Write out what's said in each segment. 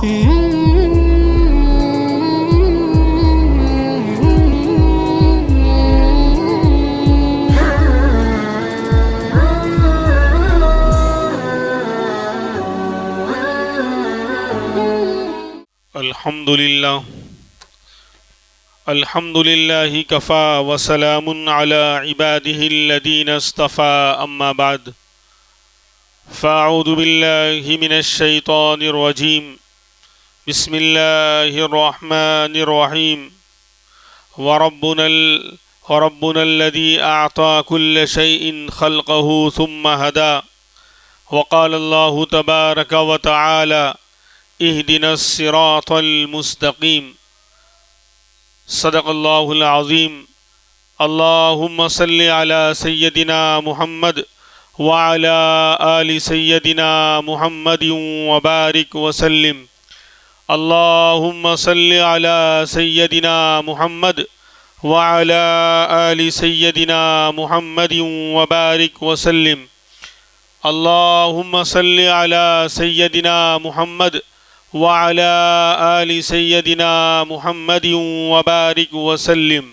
الحمد لله كفى وسلام على عباده الذين اصطفى أما بعد فأعوذ بالله من الشيطان الرجيم بسم الله الرحمن الرحيم وربنا الذي أعطى كل شيء خلقه ثم هدى وقال الله تبارك وتعالى اهدنا الصراط المستقيم صدق اللہ العظیم اللہم صلی علی سیدنا محمد وعلی آل سیدنا محمد وبارک وسلم اللہم صلی علی سیدنا محمد وعلی آل سیدنا محمد وبارک وسلم اللہم صلی علی سیدنا محمد وعلی آل سیدنا محمد وبارک وسلم۔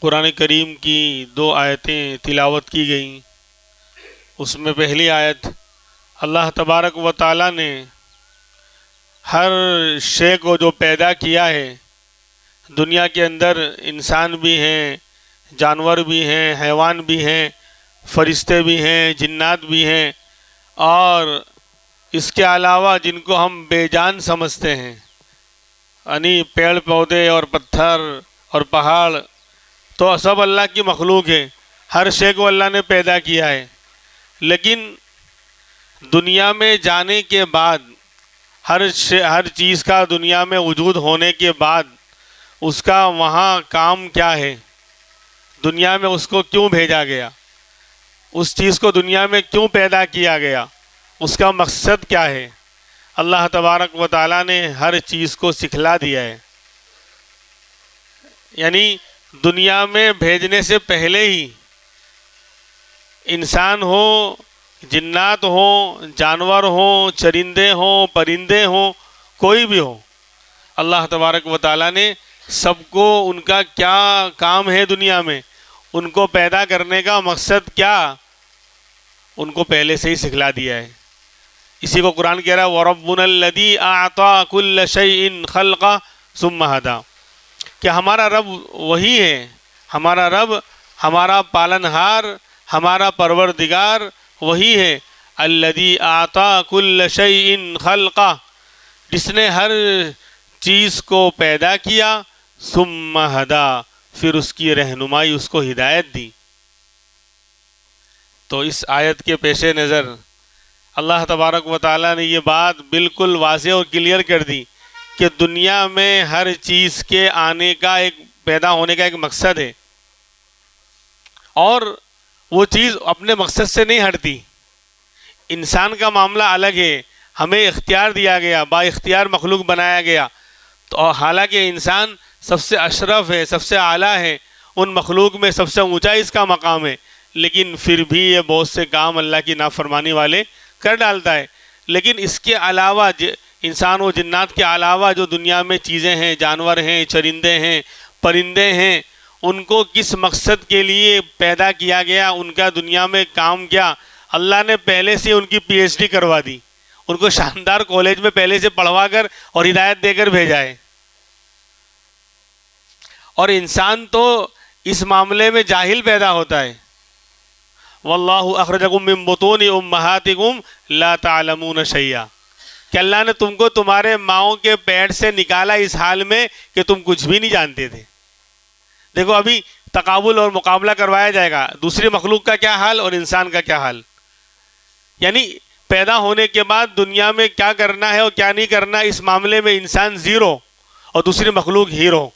قرآن کریم کی 2 آیتیں تلاوت کی گئیں۔ اس میں پہلی آیت اللہ تبارک و تعالیٰ نے ہر شے کو جو پیدا کیا ہے، دنیا کے اندر انسان بھی ہیں، جانور بھی ہیں، حیوان بھی ہیں، فرشتے بھی ہیں، جنات بھی ہیں، اور اس کے علاوہ جن کو ہم بے جان سمجھتے ہیں، یعنی پیڑ پودے اور پتھر اور پہاڑ، تو سب اللہ کی مخلوق ہے، ہر شے کو اللہ نے پیدا کیا ہے۔ لیکن دنیا میں جانے کے بعد، ہر چیز کا دنیا میں وجود ہونے کے بعد اس کا وہاں کام کیا ہے، دنیا میں اس کو کیوں بھیجا گیا، اس چیز کو دنیا میں کیوں پیدا کیا گیا، اس کا مقصد کیا ہے، اللہ تبارک و تعالیٰ نے ہر چیز کو سکھلا دیا ہے۔ یعنی دنیا میں بھیجنے سے پہلے ہی انسان ہو، جنات ہوں، جانور ہوں، چرندے ہوں، پرندے ہوں، کوئی بھی ہو، اللہ تبارک و تعالیٰ نے سب کو ان کا کیا کام ہے دنیا میں، ان کو پیدا کرنے کا مقصد کیا، ان کو پہلے سے ہی سکھلا دیا ہے۔ اسی کو قرآن کہہ رہا ہے وَرَبُّنَا الَّذِي أَعْطَى كُلَّ شَيْءٍ خَلْقَهُ ثُمَّ هَدَى، کہ ہمارا رب وہی ہے، ہمارا رب، ہمارا پالنہار، ہمارا پروردگار وہی ہے، الَّذِي أَعْطَى كُلَّ شَيْءٍ خَلْقَهُ، جس نے ہر چیز کو پیدا کیا، ثُمَّ هَدَى، پھر اس کی رہنمائی، اس کو ہدایت دی۔ تو اس آیت کے پیش نظر اللہ تبارک و تعالیٰ نے یہ بات بالکل واضح اور کلیئر کر دی کہ دنیا میں ہر چیز کے آنے کا، ایک پیدا ہونے کا ایک مقصد ہے، اور وہ چیز اپنے مقصد سے نہیں ہٹتی۔ انسان کا معاملہ الگ ہے، ہمیں اختیار دیا گیا، با اختیار مخلوق بنایا گیا، تو حالانکہ انسان سب سے اشرف ہے، سب سے اعلیٰ ہے، ان مخلوق میں سب سے اونچا اس کا مقام ہے، لیکن پھر بھی یہ بہت سے کام اللہ کی نافرمانی والے کر ڈالتا ہے۔ لیکن اس کے علاوہ انسان و جنات کے علاوہ جو دنیا میں چیزیں ہیں، جانور ہیں، چرندے ہیں، پرندے ہیں، ان کو کس مقصد کے لیے پیدا کیا گیا، ان کا دنیا میں کام کیا، اللہ نے پہلے سے ان کی پی ایچ ڈی کروا دی، ان کو شاندار کالج میں پہلے سے پڑھوا کر اور ہدایت دے کر بھیجا ہے۔ اور انسان تو اس معاملے میں جاہل پیدا ہوتا ہے۔ واللہ اخرجکم من بطون امہاتکم لا تعلمون شیئا، کہ اللہ نے تم کو تمہارے ماؤں کے پیٹ سے نکالا اس حال میں کہ تم کچھ بھی نہیں جانتے تھے۔ دیکھو ابھی تقابل اور مقابلہ کروایا جائے گا، دوسری مخلوق کا کیا حال اور انسان کا کیا حال، یعنی پیدا ہونے کے بعد دنیا میں کیا کرنا ہے اور کیا نہیں کرنا، اس معاملے میں انسان زیرو اور دوسری مخلوق ہیرو۔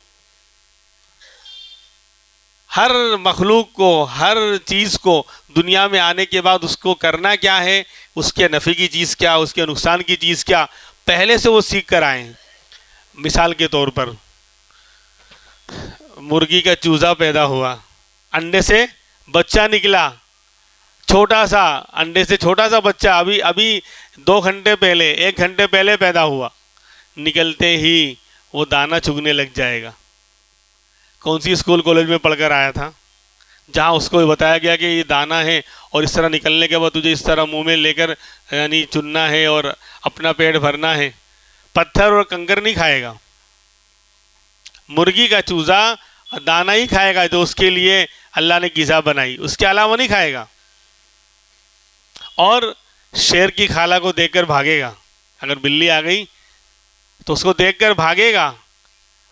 ہر مخلوق کو، ہر چیز کو دنیا میں آنے کے بعد اس کو کرنا کیا ہے، اس کے نفع کی چیز کیا، اس کے نقصان کی چیز کیا، پہلے سے وہ سیکھ کر آئے ہیں۔ مثال کے طور پر مرغی کا چوزا پیدا ہوا، انڈے سے بچہ نکلا، چھوٹا سا انڈے سے چھوٹا سا بچہ ابھی 2 گھنٹے پہلے 1 گھنٹے پہلے پیدا ہوا، نکلتے ہی وہ دانہ چگنے لگ جائے گا۔ کون سی اسکول کالج میں پڑھ کر آیا تھا جہاں اس کو بتایا گیا کہ یہ دانہ ہے اور اس طرح نکلنے کے بعد تجھے اس طرح منہ میں لے کر یعنی چننا ہے اور اپنا پیٹ بھرنا ہے۔ پتھر اور کنکر نہیں کھائے گا، مرغی کا چوزا دانہ ہی کھائے گا جو اس کے لیے اللہ نے غذا بنائی، اس کے علاوہ نہیں کھائے گا۔ اور شیر کی کھالہ کو دیکھ کر بھاگے گا، اگر بلی آ گئی تو اس کو دیکھ کر بھاگے گا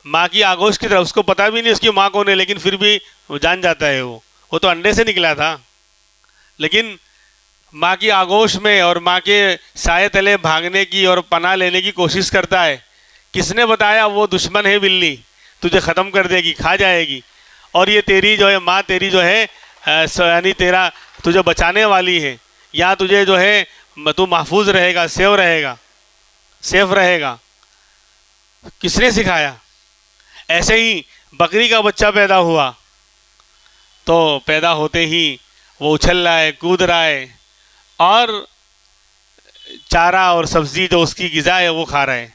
ماں کی آگوش کی طرف۔ اس کو پتہ بھی نہیں اس کی ماں کون ہے، لیکن پھر بھی وہ جان جاتا ہے وہ تو انڈے سے نکلا تھا، لیکن ماں کی آگوش میں اور ماں کے سائے تلے بھاگنے کی اور پناہ لینے کی کوشش کرتا ہے۔ کس نے بتایا؟ وہ دشمن ہے بلی، تجھے ختم کر دے گی، کھا جائے گی، اور یہ تیری جو ہے ماں تیری جو ہے یعنی تجھے بچانے والی ہے، یا تجھے جو ہے تو محفوظ رہے گا، سیف رہے گا۔ کس نے سکھایا؟ ایسے ہی بکری کا بچہ پیدا ہوا تو پیدا ہوتے ہی وہ اچھل رہا ہے، کود رہا ہے، اور چارہ اور سبزی جو اس کی غذا ہے وہ کھا رہا ہے۔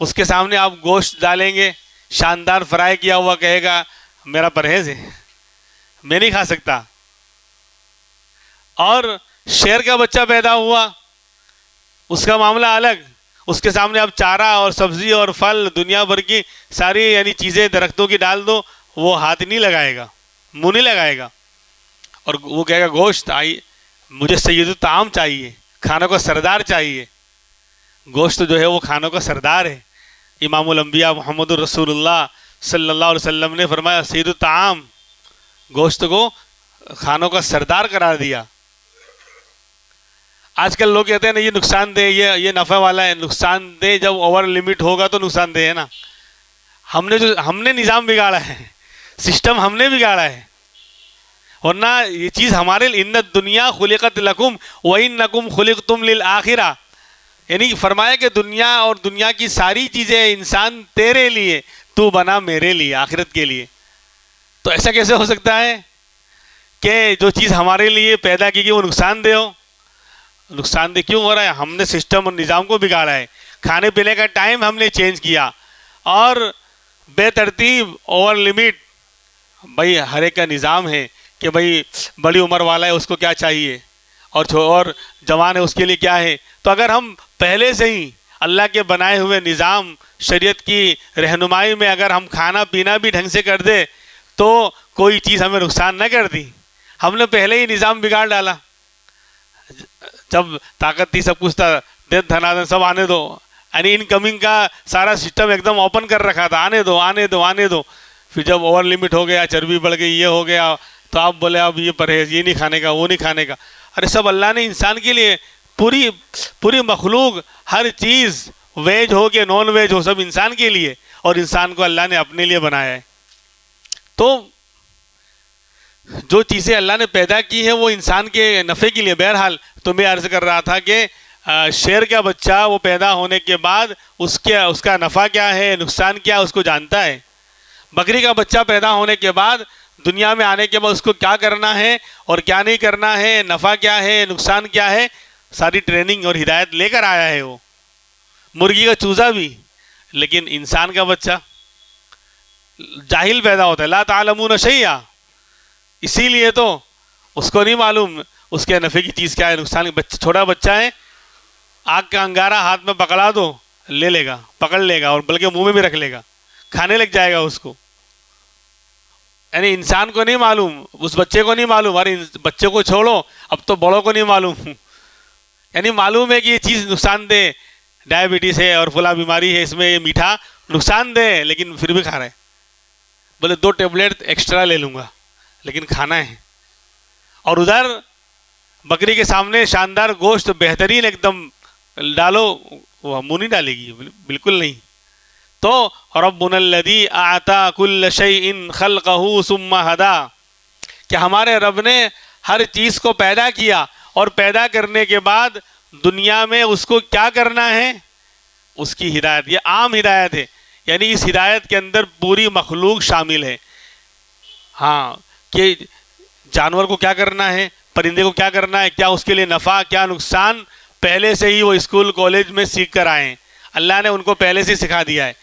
اس کے سامنے آپ گوشت ڈالیں گے شاندار فرائی کیا ہوا، کہے گا میرا پرہیز ہے، میں نہیں کھا سکتا۔ اور شیر کا بچہ پیدا ہوا، اس کا معاملہ الگ، اس کے سامنے آپ چارہ اور سبزی اور پھل دنیا بھر کی ساری یعنی چیزیں درختوں کی ڈال دو، وہ ہاتھ نہیں لگائے گا، منہ نہیں لگائے گا، اور وہ کہے گا گوشت آئی، مجھے سید الطعام چاہیے، کھانوں کا سردار چاہیے۔ گوشت جو ہے وہ کھانوں کا سردار ہے۔ امام الانبیاء محمد الرسول اللہ صلی اللہ علیہ وسلم نے فرمایا سید الطعام، گوشت کو کھانوں کا سردار قرار دیا۔ آج کل لوگ کہتے ہیں نا یہ نقصان دہ، یہ نفع والا ہے۔ نقصان دہ جب اوور لمٹ ہوگا تو نقصان دہ ہے نا۔ ہم نے نظام بگاڑا ہے، سسٹم ہم نے بگاڑا ہے، ورنہ یہ چیز ہمارے ان الدنیا خلقت لکم وانکم خلقتم للآخرہ، یعنی فرمایا کہ دنیا اور دنیا کی ساری چیزیں انسان تیرے لیے، تو بنا میرے لیے، آخرت کے لیے۔ تو ایسا کیسے ہو سکتا ہے کہ جو چیز ہمارے لیے پیدا کی گئی وہ نقصان دہ ہو؟ نقصان دہ کیوں ہو رہا ہے؟ ہم نے سسٹم اور نظام کو بگاڑا ہے، کھانے پینے کا ٹائم ہم نے چینج کیا، اور بے ترتیب اوور لمٹ۔ بھائی ہر ایک کا نظام ہے کہ بھائی بڑی عمر والا ہے اس کو کیا چاہیے، اور جوان ہے اس کے لیے کیا ہے۔ تو اگر ہم پہلے سے ہی اللہ کے بنائے ہوئے نظام شریعت کی رہنمائی میں اگر ہم کھانا پینا بھی ڈھنگ سے کر دے تو کوئی چیز ہمیں نقصان نہ کرتی۔ ہم نے پہلے ہی نظام بگاڑ ڈالا، جب طاقت تھی سب کچھ تھا، دے دھنادن سب آنے دو، یعنی انکمنگ کا سارا سسٹم ایک دم اوپن کر رکھا تھا، آنے دو آنے دو آنے دو۔ پھر جب اوور لمٹ ہو گیا، چربی بڑھ گئی، یہ ہو گیا، تو آپ بولے اب یہ پرہیز، یہ نہیں کھانے کا، وہ نہیں کھانے کا۔ ارے سب اللہ نے انسان کے لیے، پوری مخلوق، ہر چیز ویج ہو کہ نان ویج ہو، سب انسان کے لیے، اور انسان کو اللہ نے اپنے لیے بنایا ہے۔ تو جو چیزیں اللہ نے پیدا کی ہیں وہ انسان کے نفع کے لیے۔ بہرحال تو میں عرض کر رہا تھا کہ شیر کا بچہ وہ پیدا ہونے کے بعد اس کا نفع کیا ہے، نقصان کیا ہے، اس کو جانتا ہے۔ بکری کا بچہ پیدا ہونے کے بعد دنیا میں آنے کے بعد اس کو کیا کرنا ہے اور کیا نہیں کرنا ہے، نفع کیا ہے، نقصان کیا ہے، ساری ٹریننگ اور ہدایت لے کر آیا ہے وہ۔ مرغی کا چوزا بھی، لیکن انسان کا بچہ جاہل پیدا ہوتا ہے، لا تعلمون شیئا، اسی لیے تو اس کو نہیں معلوم اس کے نفع کی چیز کیا ہے، نقصان کی۔ چھوٹا بچہ ہے، آگ کا انگارہ ہاتھ میں پکڑا دو لے لے گا، پکڑ لے گا، اور بلکہ منہ میں بھی رکھ لے گا، کھانے لگ جائے گا اس کو۔ یعنی انسان کو نہیں معلوم، اس بچے کو نہیں معلوم، ارے بچے کو چھوڑو، اب تو بڑوں کو نہیں معلوم، یعنی معلوم ہے کہ یہ چیز نقصان دہ، ڈائبٹیز ہے اور فلاں بیماری ہے، اس میں یہ میٹھا نقصان دہ ہے، لیکن پھر بھی کھا رہے ہیں۔ بولے 2 ٹیبلٹ ایکسٹرا لے لوں گا، لیکن کھانا ہے۔ اور ادھر بکری کے سامنے شاندار گوشت بہترین ایک دم ڈالو، وہ منہ نہیں ڈالے گی، بالکل نہیں۔ تو ربنا الذی اعطى كل شیء خلقه ثم هدى، کہ ہمارے رب نے ہر چیز کو پیدا کیا، اور پیدا کرنے کے بعد دنیا میں اس کو کیا کرنا ہے، اس کی ہدایت۔ یہ عام ہدایت ہے، یعنی اس ہدایت کے اندر پوری مخلوق شامل ہے۔ ہاں کہ جانور کو کیا کرنا ہے، پرندے کو کیا کرنا ہے، کیا اس کے لیے نفع کیا نقصان، پہلے سے ہی وہ اسکول کالج میں سیکھ کر آئے ہیں، اللہ نے ان کو پہلے سے سکھا دیا ہے۔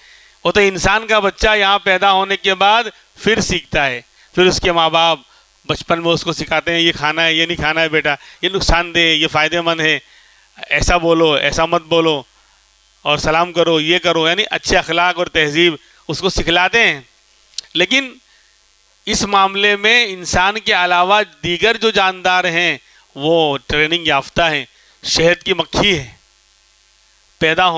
وہ تو انسان کا بچہ یہاں پیدا ہونے کے بعد پھر سیکھتا ہے، پھر اس کے ماں باپ بچپن میں اس کو سکھاتے ہیں یہ کھانا ہے، یہ نہیں کھانا ہے بیٹا، یہ نقصان دہ، یہ فائدہ مند ہے، ایسا بولو ایسا مت بولو، اور سلام کرو، یہ کرو، یعنی اچھے اخلاق اور تہذیب اس کو سکھلاتے ہیں۔ لیکن اس معاملے میں انسان کے علاوہ دیگر جو جاندار ہیں وہ ٹریننگ یافتہ ہیں۔ شہد کی مکھی ہے، پیدا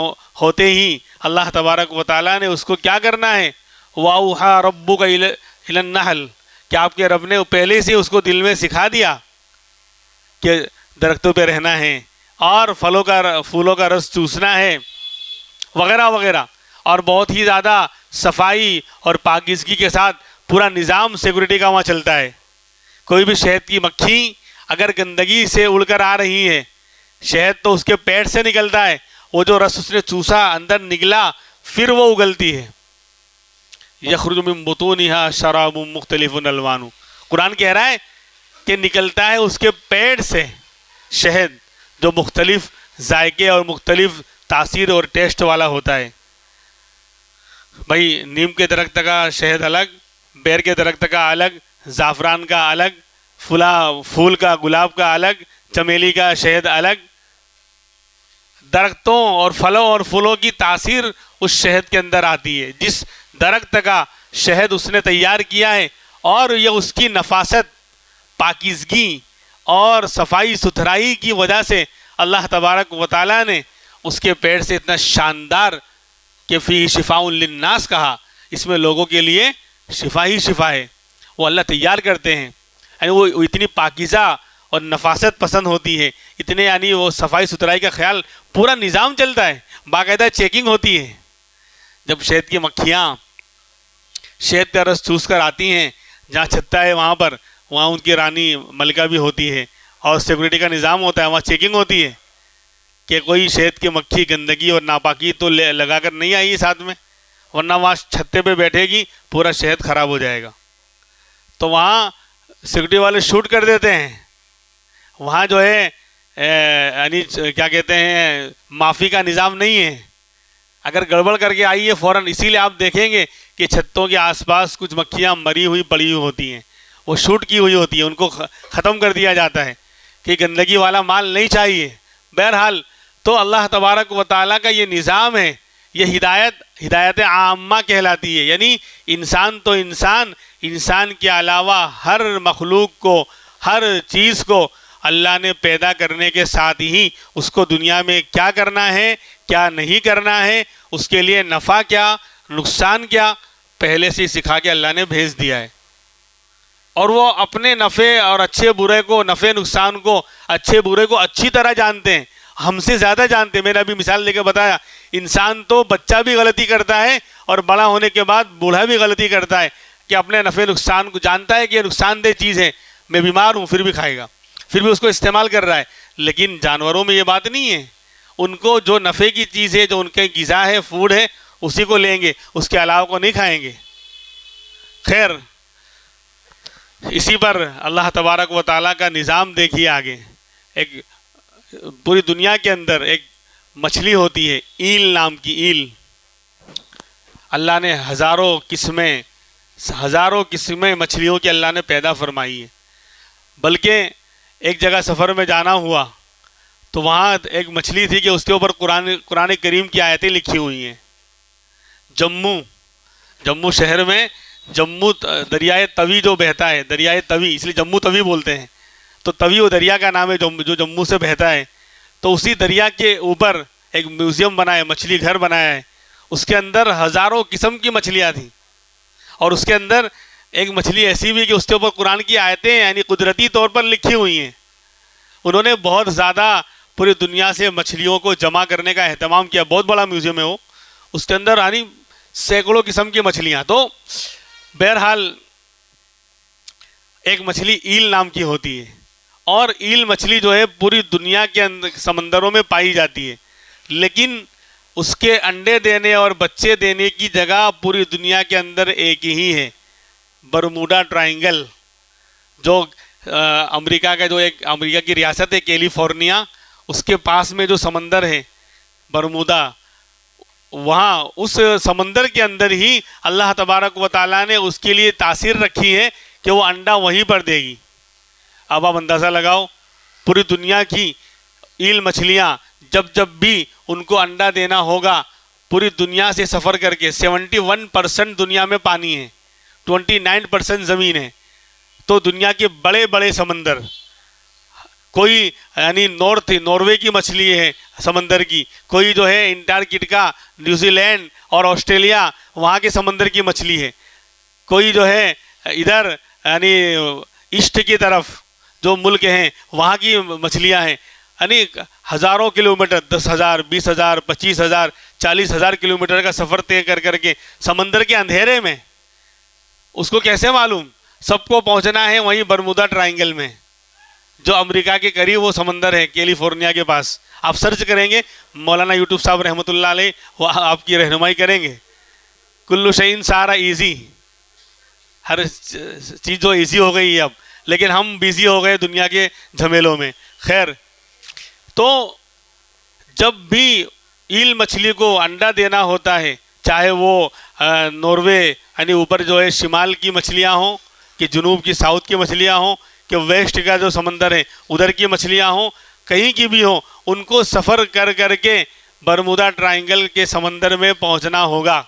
ہوتے ہی اللہ تبارک و تعالیٰ نے اس کو کیا کرنا ہے، وَأَوْحَىٰ رَبُّكَ إِلَى النَّحْلِ، کہ آپ کے رب نے پہلے سے اس کو دل میں سکھا دیا کہ درختوں پہ رہنا ہے اور پھولوں کا رس چوسنا ہے وغیرہ وغیرہ، اور بہت ہی زیادہ صفائی اور پاکیزگی کے ساتھ پورا نظام سیکورٹی کا وہاں چلتا ہے۔ کوئی بھی شہد کی مکھی اگر گندگی سے اڑ کر آ رہی ہے، شہد تو اس کے پیٹ سے نکلتا ہے، وہ جو رس اس نے چوسا اندر نکلا پھر وہ اگلتی ہے۔ یخرج من بطونها شراب مختلف الوان، قرآن کہہ رہا ہے کہ نکلتا ہے اس کے پیٹ سے شہد جو مختلف ذائقے اور مختلف تاثیر اور ٹیسٹ والا ہوتا ہے۔ بھائی نیم کے درخت کا شہد الگ، بیر کے درخت کا الگ، زعفران کا الگ، پھول کا گلاب کا الگ، چمیلی کا شہد الگ۔ درختوں اور پھلوں اور پھولوں کی تاثیر اس شہد کے اندر آتی ہے، جس درخت کا شہد اس نے تیار کیا ہے، اور یہ اس کی نفاست، پاکیزگی اور صفائی ستھرائی کی وجہ سے اللہ تبارک و تعالیٰ نے اس کے پیٹ سے اتنا شاندار کہ فیہ شفاء للناس کہا، اس میں لوگوں کے لیے شفا ہی شفا ہے، وہ اللہ تیار کرتے ہیں۔ یعنی وہ اتنی پاکیزہ اور نفاست پسند ہوتی ہے، اتنے یعنی وہ صفائی ستھرائی کا خیال، پورا نظام چلتا ہے، باقاعدہ چیکنگ ہوتی ہے۔ جب شہد کی مکھیاں شہد کا رس چوس کر آتی ہیں، جہاں چھتا ہے وہاں ان کی رانی ملکہ بھی ہوتی ہے، اور سیکورٹی کا نظام ہوتا ہے، وہاں چیکنگ ہوتی ہے کہ کوئی شہد کی مکھی گندگی اور ناپاکی تو لگا کر نہیں آئی ہے ساتھ میں، ورنہ وہاں چھتے پہ بیٹھے گی پورا شہد خراب ہو جائے گا۔ تو وہاں سیکورٹی والے شوٹ کر دیتے ہیں، وہاں جو ہے یعنی کیا کہتے ہیں معافی کا نظام نہیں ہے، اگر گڑبڑ کر کے آئی ہے فوراً۔ اسی لیے آپ دیکھیں گے کہ چھتوں کے آس پاس کچھ مکھیاں مری ہوئی پڑی ہوئی ہوتی ہیں، وہ شوٹ کی ہوئی ہوتی ہیں، ان کو ختم کر دیا جاتا ہے کہ گندگی والا مال نہیں چاہیے۔ بہرحال تو اللہ تبارک و تعالیٰ کا یہ نظام ہے، یہ ہدایت عامہ کہلاتی ہے، یعنی انسان تو انسان کے علاوہ ہر مخلوق کو، ہر چیز کو اللہ نے پیدا کرنے کے ساتھ ہی اس کو دنیا میں کیا کرنا ہے کیا نہیں کرنا ہے، اس کے لیے نفع کیا نقصان کیا، پہلے سے سکھا کے اللہ نے بھیج دیا ہے۔ اور وہ اپنے نفع اور اچھے برے کو، نفع نقصان کو، اچھے برے کو اچھی طرح جانتے ہیں، ہم سے زیادہ جانتے ہیں۔ میں نے ابھی مثال دے کے بتایا، انسان تو بچہ بھی غلطی کرتا ہے اور بڑا ہونے کے بعد بوڑھا بھی غلطی کرتا ہے کہ اپنے نفع نقصان کو جانتا ہے کہ یہ نقصان دہ چیز ہے، میں بیمار ہوں پھر بھی کھائے گا، پھر بھی اس کو استعمال کر رہا ہے۔ لیکن جانوروں میں یہ بات نہیں ہے، ان کو جو نفع کی چیز ہے، جو ان کے غذا ہے، فوڈ ہے، اسی کو لیں گے، اس کے علاوہ کو نہیں کھائیں گے۔ خیر، اسی پر اللہ تبارک و تعالیٰ کا نظام دیکھیے آگے۔ ایک پوری دنیا کے اندر ایک مچھلی ہوتی ہے ایل نام کی، ایل۔ اللہ نے ہزاروں قسمیں مچھلیوں کی اللہ نے پیدا فرمائی ہے۔ بلکہ ایک جگہ سفر میں جانا ہوا تو وہاں ایک مچھلی تھی کہ اس کے اوپر قرآن کریم کی آیتیں لکھی ہوئی ہیں۔ جموں شہر میں جموں دریائے توی جو بہتا ہے، دریائے توی اس لیے جموں توی بولتے ہیں، تو توی وہ دریا کا نام ہے جو جموں سے بہتا ہے۔ تو اسی دریا کے اوپر ایک میوزیم بنا ہے، مچھلی گھر بنایا ہے، اس کے اندر ہزاروں قسم کی مچھلیاں تھیں، اور اس کے اندر ایک مچھلی ایسی بھی کہ اس کے اوپر قرآن کی آیتیں یعنی قدرتی طور پر لکھی ہوئی ہیں۔ انہوں نے بہت زیادہ پوری دنیا سے مچھلیوں کو جمع کرنے کا اہتمام کیا، بہت بڑا میوزیم ہے وہ، اس کے اندر یعنی سینکڑوں قسم کی مچھلیاں۔ تو بہرحال ایک مچھلی ایل نام کی ہوتی ہے، اور ایل مچھلی جو ہے پوری دنیا کے اندر سمندروں میں پائی جاتی ہے، لیکن اس کے انڈے دینے اور بچے دینے کی جگہ پوری دنیا کے اندر ایک ہی ہے، برموڈا ٹرائنگل، جو امریکہ کا جو ایک امریکہ کی ریاست ہے کیلیفورنیا، اس کے پاس میں جو سمندر ہے برمودا، وہاں اس سمندر کے اندر ہی اللہ تبارک و تعالیٰ نے اس کے لیے تاثیر رکھی ہے کہ وہ انڈا وہیں پر دے گی۔ اب آپ اندازہ لگاؤ، پوری دنیا کی ایل مچھلیاں جب بھی ان کو انڈا دینا ہوگا، پوری دنیا سے سفر کر کے 71% دنیا میں پانی ہے، 29% زمین ہے، تو دنیا کے بڑے بڑے سمندر، کوئی یعنی ناروے کی مچھلی ہے سمندر کی، کوئی جو ہے انٹارکٹیکا، نیوزی لینڈ اور آسٹریلیا وہاں کے سمندر کی مچھلی ہے، کوئی جو ہے ادھر یعنی ایسٹ کی طرف جو ملک ہیں وہاں کی مچھلیاں ہیں، یعنی ہزاروں کلومیٹر، 10,000 20,000 25,000 40,000 کلومیٹر کا سفر طے کر کے سمندر کے اندھیرے میں، اس کو کیسے معلوم؟ سب کو پہنچنا ہے وہیں برمودا ٹرائنگل میں، جو امریکہ کے قریب وہ سمندر ہے کیلیفورنیا کے پاس۔ آپ سرچ کریں گے، مولانا یوٹیوب صاحب رحمۃ اللہ علیہ وہ آپ کی رہنمائی کریں گے۔ کلو شعین سارا ایزی، ہر چیز جو ایزی ہو گئی ہے اب، لیکن ہم بیزی ہو گئے دنیا کے جھمیلوں میں۔ خیر، تو جب بھی ایل مچھلی کو انڈا دینا ہوتا ہے، چاہے وہ ناروے یعنی اوپر جو ہے شمال کی مچھلیاں ہوں، کہ جنوب کی ساؤتھ کی مچھلیاں ہوں، کہ ویسٹ کا جو سمندر ہے ادھر کی مچھلیاں ہوں، کہیں کی بھی ہوں، ان کو سفر کر کے برمودا ٹرائنگل کے سمندر میں پہنچنا ہوگا۔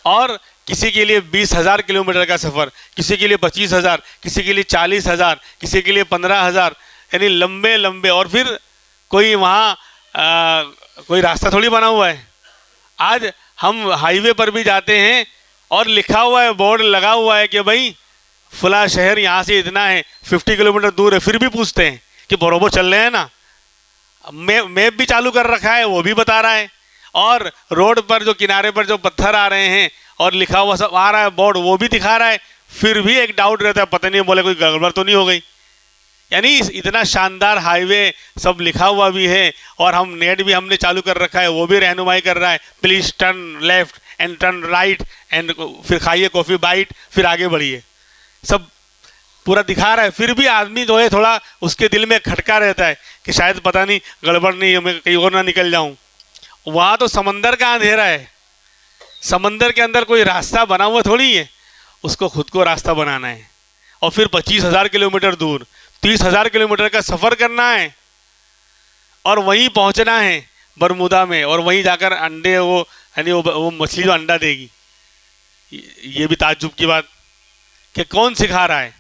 اور کسی کے لیے 20,000 کلومیٹر کا سفر، کسی کے لیے 25,000، کسی کے لیے 40,000، کسی کے لیے 15,000، یعنی لمبے لمبے۔ اور پھر کوئی وہاں کوئی راستہ تھوڑی بنا ہوا ہے۔ آج ہم ہائی وے پر بھی جاتے ہیں اور لکھا ہوا ہے، بورڈ لگا ہوا ہے کہ بھائی فلاں شہر یہاں سے اتنا ہے، 50 کلومیٹر دور ہے، پھر بھی پوچھتے ہیں کہ برابر چل رہے ہیں نا؟ میپ بھی چالو کر رکھا ہے، وہ بھی بتا رہا ہے، اور روڈ پر جو کنارے پر جو پتھر آ رہے ہیں اور لکھا ہوا سب آ رہا ہے بورڈ، وہ بھی دکھا رہا ہے، پھر بھی ایک ڈاؤٹ رہتا ہے، پتہ نہیں بولے کوئی گڑبڑ تو نہیں ہو گئی۔ یعنی اتنا شاندار ہائی وے سب لکھا ہوا بھی ہے، اور ہم نیٹ بھی ہم نے چالو کر رکھا ہے، وہ بھی رہنمائی کر رہا ہے، please turn left and turn right and, پھر کھائیے کافی بائٹ، پھر آگے بڑھیے، سب پورا دکھا رہا ہے۔ پھر بھی آدمی جو ہے تھوڑا اس کے دل میں کھٹکا رہتا ہے کہ شاید پتہ نہیں گڑبڑ نہیں، میں کہیں اور نہ نکل جاؤں۔ وہاں تو سمندر کا اندھیرا ہے، سمندر کے اندر کوئی راستہ بنا ہوا تھوڑی ہے، اس کو خود کو راستہ بنانا ہے، اور پھر 25,000 کلومیٹر دور، 30,000 کلومیٹر کا سفر کرنا ہے، اور وہیں پہنچنا ہے برمودا میں، اور وہیں جا کر انڈے وہ یعنی وہ مچھلی جو انڈا دے گی۔ یہ بھی تعجب کی بات کہ کون سکھا رہا ہے،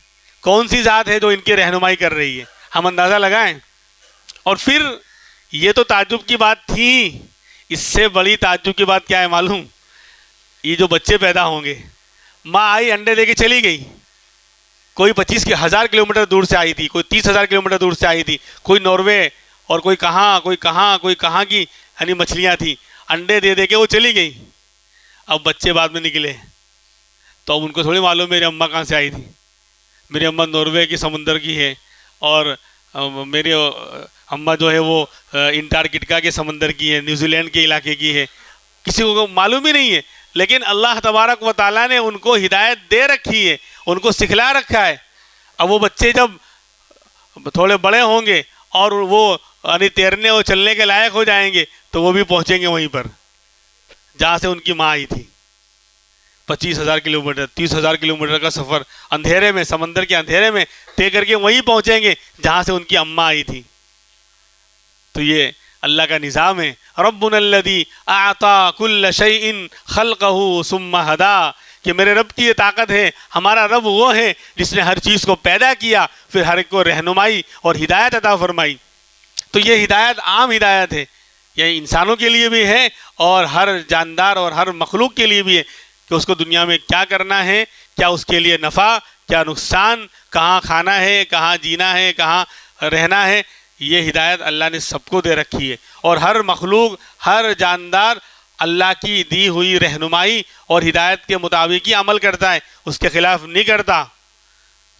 کون سی ذات ہے جو ان کی رہنمائی کر رہی ہے، ہم اندازہ لگائیں۔ اور پھر یہ تو تعجب کی بات تھی، اس سے بڑی تعجب کی بات کیا ہے معلوم؟ یہ جو بچے پیدا ہوں گے، ماں آئی انڈے دے کے چلی گئی، کوئی 25,000 کلومیٹر دور سے آئی تھی، کوئی 30,000 کلومیٹر دور سے آئی تھی، کوئی ناروے اور کوئی کہاں کی یعنی مچھلیاں تھیں، انڈے دے کے وہ چلی گئی۔ اب بچے بعد میں نکلے تو اب ان کو تھوڑی معلوم میری اماں کہاں سے آئی تھی۔ میری اماں ناروے کے سمندر کی ہے، اور میری اماں جو ہے وہ انٹارکٹیکا کے سمندر کی ہے، نیوزی لینڈ کے علاقے کی ہے، کسی کو معلوم ہی نہیں ہے۔ لیکن اللہ تبارک و تعالیٰ نے ان کو ہدایت دے رکھی ہے، ان کو سکھلا رکھا ہے۔ اب وہ بچے جب تھوڑے بڑے ہوں گے اور وہ یعنی تیرنے اور چلنے کے لائق ہو جائیں گے، تو وہ بھی پہنچیں گے وہیں پر جہاں سے ان کی ماں آئی تھی۔ 25,000 کلومیٹر، 30,000 کلومیٹر کا سفر اندھیرے میں، سمندر کے اندھیرے میں طے کر کے وہیں پہنچیں گے جہاں سے ان کی اماں آئی تھی۔ تو یہ اللہ کا نظام ہے۔ ربنا الذی اعطا کل شیء خلقہ ثم ہدا، کہ میرے رب کی یہ طاقت ہے، ہمارا رب وہ ہے جس نے ہر چیز کو پیدا کیا، پھر ہر ایک کو رہنمائی اور ہدایت عطا فرمائی۔ تو یہ ہدایت عام ہدایت ہے، یہ انسانوں کے لیے بھی ہے اور ہر جاندار اور ہر مخلوق کے لیے بھی ہے، کہ اس کو دنیا میں کیا کرنا ہے، کیا اس کے لیے نفع، کیا نقصان، کہاں کھانا ہے، کہاں جینا ہے، کہاں رہنا ہے۔ یہ ہدایت اللہ نے سب کو دے رکھی ہے، اور ہر مخلوق، ہر جاندار اللہ کی دی ہوئی رہنمائی اور ہدایت کے مطابق ہی عمل کرتا ہے، اس کے خلاف نہیں کرتا۔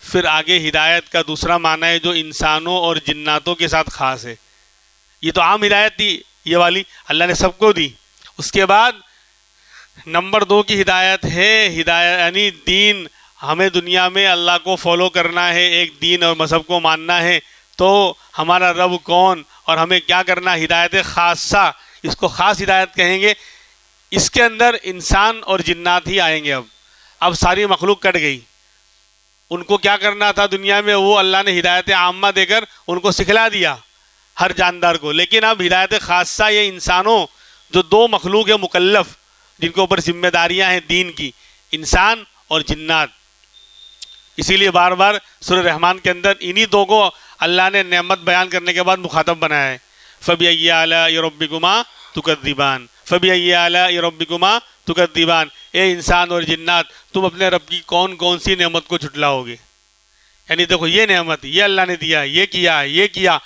پھر آگے ہدایت کا دوسرا معنی ہے جو انسانوں اور جناتوں کے ساتھ خاص ہے۔ یہ تو عام ہدایت تھی، یہ والی اللہ نے سب کو دی۔ اس کے بعد نمبر 2 کی ہدایت ہے، ہدایت یعنی دین ہمیں دنیا میں اللہ کو فالو کرنا ہے، ایک دین اور مذہب کو ماننا ہے، تو ہمارا رب کون اور ہمیں کیا کرنا، ہدایت خاصہ، اس کو خاص ہدایت کہیں گے۔ اس کے اندر انسان اور جنات ہی آئیں گے۔ اب ساری مخلوق کٹ گئی، ان کو کیا کرنا تھا دنیا میں، وہ اللہ نے ہدایت عامہ دے کر ان کو سکھلا دیا ہر جاندار کو۔ لیکن اب ہدایت خاصہ یہ انسانوں، جو دو مخلوق ہے مکلف، جن کے اوپر ذمہ داریاں ہیں دین کی، انسان اور جنات۔ اسی لیے بار بار سورہ رحمان کے اندر انہی دو کو اللہ نے نعمت بیان کرنے کے بعد مخاطب بنایا ہے۔ فَبِأَيِّ آلَاءِ رَبِّكُمَا تُكَذِّبَانِ فَبِأَيِّ آلَاءِ رَبِّكُمَا تُكَذِّبَانِ، اے انسان اور جنات، تم اپنے رب کی کون کون سی نعمت کو جھٹلاؤ گے؟ یعنی دیکھو یہ نعمت، یہ اللہ نے دیا، یہ کیا، یہ کیا،